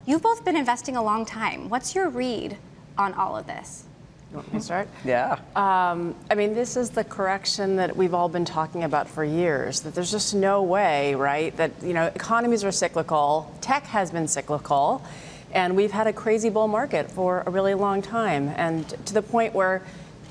You've both been investing a long time. What's your read on all of this? You want me to start? Yeah. I mean, this is the correction that we've all been talking about for years, that there's just no way, right, that, economies are cyclical, tech has been cyclical, and we've had a crazy bull market for a really long time, and to the point where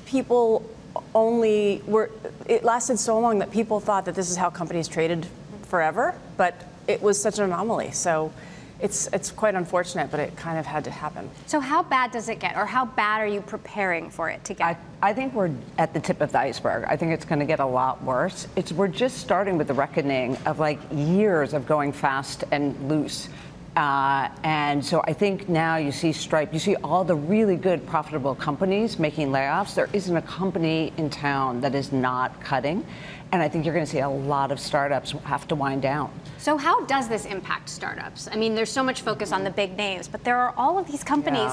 people it lasted so long that people thought that this is how companies traded forever, but it was such an anomaly. So it's quite unfortunate, but it kind of had to happen. So how bad does it get, or how bad are you preparing for it to get? I think we're at the tip of the iceberg. I think it's going to get a lot worse. We're just starting with the reckoning of like years of going fast and loose. And so I think now you see Stripe, you see all the really good profitable companies making layoffs. There isn't a company in town that is not cutting. And I think you're going to see a lot of startups have to wind down. So how does this impact startups? I mean, there's so much focus on the big names, but there are all of these companies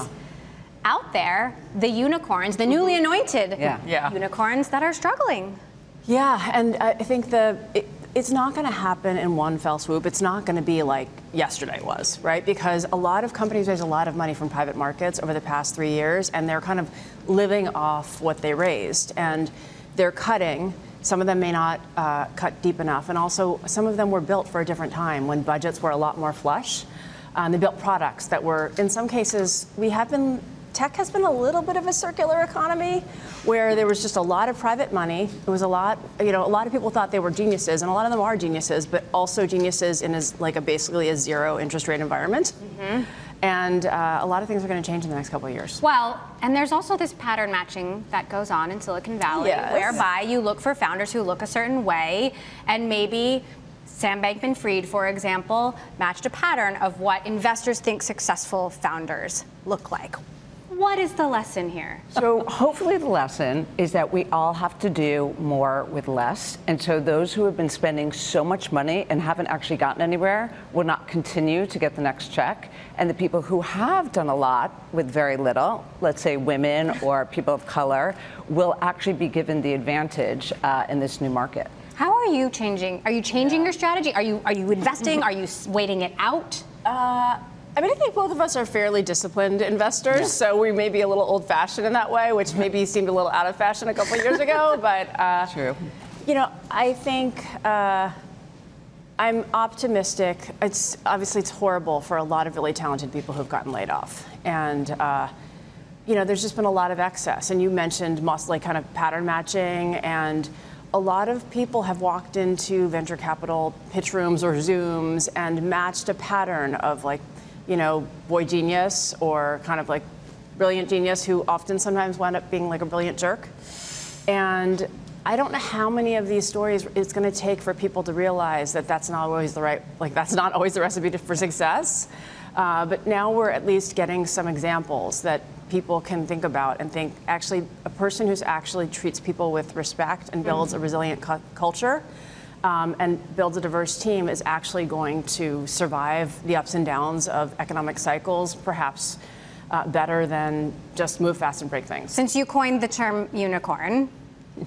out there, the unicorns, the newly anointed unicorns that are struggling. Yeah, and I think it's not going to happen in one fell swoop. It's not going to be like yesterday was, right? Because a lot of companies raised a lot of money from private markets over the past 3 years, and they're kind of living off what they raised. And they're cutting. Some of them may not cut deep enough. And also, some of them were built for a different time when budgets were a lot more flush. They built products that were, in some cases, tech has been a little bit of a circular economy where there was just a lot of private money. It was a lot of people thought they were geniuses, and a lot of them are geniuses, but also geniuses in basically a zero interest rate environment. Mm-hmm. And a lot of things are going to change in the next couple of years. Well, and there's also this pattern matching that goes on in Silicon Valley, whereby you look for founders who look a certain way, and maybe Sam Bankman-Fried, for example, matched a pattern of what investors think successful founders look like. What is the lesson here? So hopefully the lesson is that we all have to do more with less. And so those who have been spending so much money and haven't actually gotten anywhere will not continue to get the next check. And the people who have done a lot with very little, let's say women or people of color, will actually be given the advantage in this new market. How are you changing? Are you changing your strategy? Are you investing? Are you waiting it out? I mean, I think both of us are fairly disciplined investors, so we may be a little old-fashioned in that way, which maybe seemed a little out of fashion a couple of years ago. But True. I think I'm optimistic. It's horrible for a lot of really talented people who've gotten laid off, and there's just been a lot of excess. And you mentioned mostly kind of pattern matching, and a lot of people have walked into venture capital pitch rooms or Zooms and matched a pattern of boy genius or kind of like brilliant genius who often sometimes wind up being like a brilliant jerk. And I don't know how many of these stories it's going to take for people to realize that that's not always that's not always the recipe for success. But now we're at least getting some examples that people can think about and think, actually, a person who actually treats people with respect and builds a resilient culture and builds a diverse team is actually going to survive the ups and downs of economic cycles, perhaps better than just move fast and break things. Since you coined the term unicorn,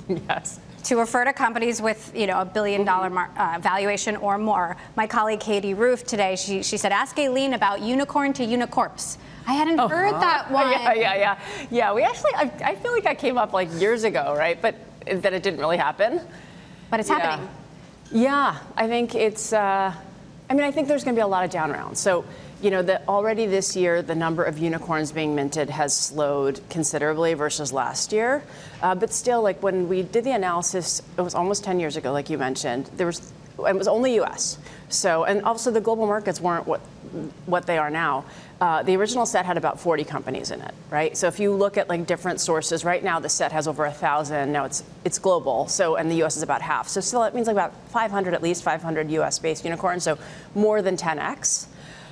yes, to refer to companies with $1 billion valuation or more, my colleague Katie Roof today, she said, ask Aileen about unicorn to unicorps. I hadn't heard that one. Yeah. We actually, I feel like that came up like years ago, right? But that it didn't really happen. But it's happening. Yeah, I think it's, I think there's going to be a lot of down rounds. So, already this year, the number of unicorns being minted has slowed considerably versus last year. But still, when we did the analysis, it was almost 10 years ago, like you mentioned, it was only US. So, and also the global markets weren't what they are now. The original set had about 40 companies in it, right? So if you look at different sources, right now the set has over 1,000. Now it's global, so, and the US is about half. So still that means about 500, at least 500 US-based unicorns, so more than 10x.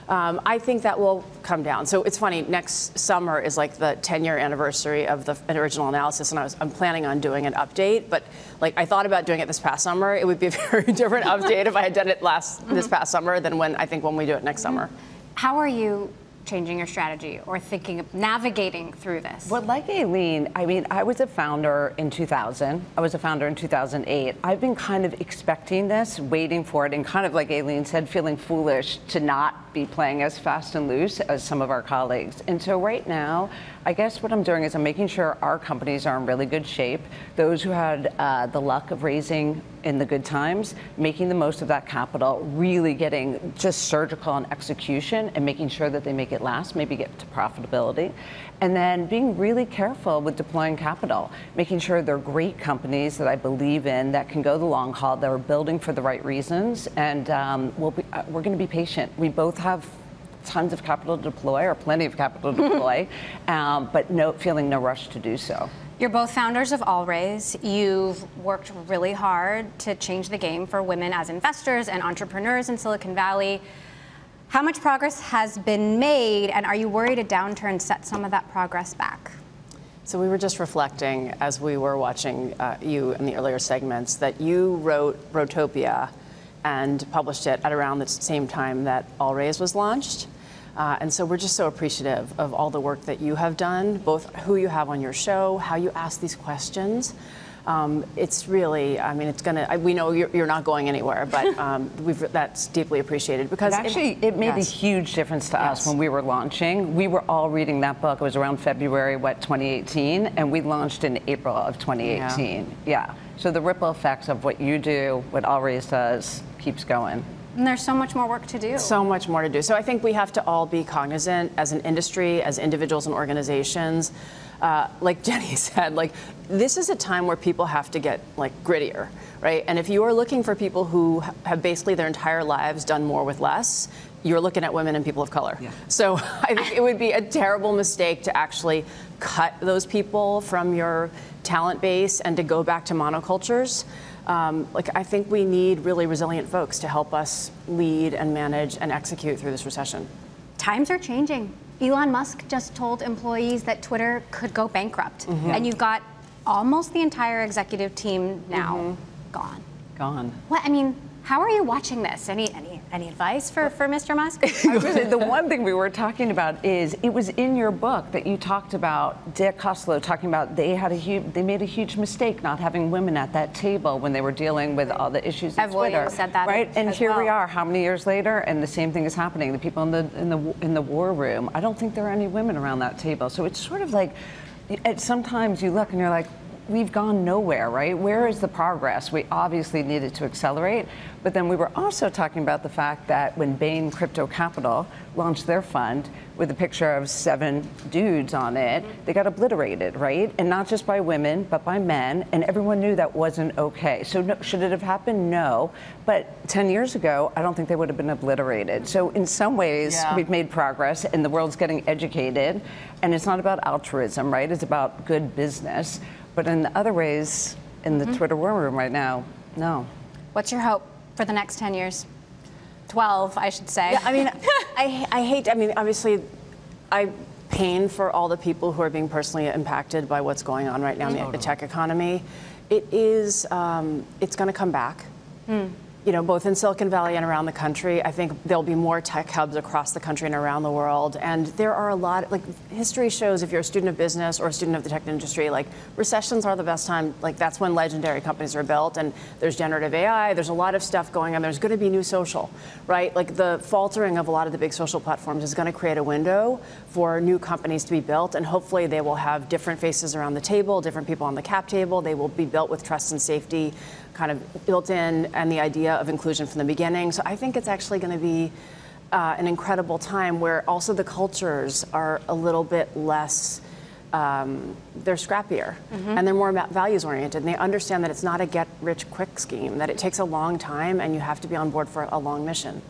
I think that will come down. So it's funny, next summer is the 10-year anniversary of the original analysis, and I'm planning on doing an update. But I thought about doing it this past summer. It would be a very different update if I had done it this past summer than when we do it next summer. How are you changing your strategy or thinking of navigating through this? Well, like Aileen, I mean, I was a founder in 2000. I was a founder in 2008. I've been kind of expecting this, waiting for it, and kind of like Aileen said, feeling foolish to not be playing as fast and loose as some of our colleagues. And so right now, I guess what I'm doing is I'm making sure our companies are in really good shape. Those who had the luck of raising in the good times, making the most of that capital, really getting just surgical on execution and making sure that they make it last, maybe get to profitability. And then being really careful with deploying capital, making sure they're great companies that I believe in, that can go the long haul, that are building for the right reasons. And we're going to be patient. We both have tons of capital to deploy, or plenty of capital to deploy, but feeling no rush to do so. You're both founders of Allraise. You've worked really hard to change the game for women as investors and entrepreneurs in Silicon Valley. How much progress has been made, and are you worried a downturn set some of that progress back? So we were just reflecting as we were watching you in the earlier segments that you wrote Rotopia and published it at around the same time that Allraise was launched. And so we're just so appreciative of all the work that you have done, both who you have on your show, how you ask these questions. It's really, I mean, it's gonna, we know you're not going anywhere, but that's deeply appreciated because it made a huge difference to us when we were launching. We were all reading that book. It was around February, 2018, and we launched in April of 2018. Yeah. So the ripple effects of what you do, what Allraise does, keeps going. And there's so much more work to do. So much more to do. So I think we have to all be cognizant as an industry, as individuals and organizations. Like Jenny said, like this is a time where people have to get like grittier, right? And if you are looking for people who have basically their entire lives done more with less, you're looking at women and people of color. Yeah. So I think it would be a terrible mistake to actually cut those people from your talent base and to go back to monocultures. I think we need really resilient folks to help us lead and manage and execute through this recession. Times are changing. Elon Musk just told employees that Twitter could go bankrupt. And you've got almost the entire executive team now gone. Gone. What, I mean, how are you watching this? Any advice for Mr. Musk? The one thing we were talking about is it was in your book that you talked about Dick Costolo talking about they made a huge mistake not having women at that table when they were dealing with all the issues at Twitter. Williams said that, right? And here well. we are, how many years later, and the same thing is happening. The people in the war room. I don't think there are any women around that table. So it's sort of like, sometimes you look and you're like, we've gone nowhere, right? Where is the progress? We obviously needed to accelerate, but then we were also talking about the fact that when Bain Crypto Capital launched their fund with a picture of 7 dudes on it, they got obliterated, right? And not just by women, but by men, and everyone knew that wasn't okay. So no, should it have happened? No, but 10 years ago, I don't think they would have been obliterated. So in some ways, we've made progress, and the world's getting educated, and it's not about altruism, right? It's about good business. But in the other ways, in the Twitter war room right now, no. What's your hope for the next 10 years? 12, I should say. Yeah, I mean, I mean, obviously, I pain for all the people who are being personally impacted by what's going on right now in the tech economy. It is, it's going to come back. You know, both in Silicon Valley and around the country. I think there'll be more tech hubs across the country and around the world. And there are a lot, like history shows if you're a student of business or a student of the tech industry, like recessions are the best time, like that's when legendary companies are built, and there's generative AI, there's a lot of stuff going on. There's going to be new social, right? Like the faltering of a lot of the big social platforms is going to create a window for new companies to be built, and hopefully they will have different faces around the table, different people on the cap table. They will be built with trust and safety kind of built in, and the idea of inclusion from the beginning. So I think it's actually going to be an incredible time where also the cultures are a little bit less, they're scrappier and they're more values oriented, and they understand that it's not a get rich quick scheme, that it takes a long time and you have to be on board for a long mission.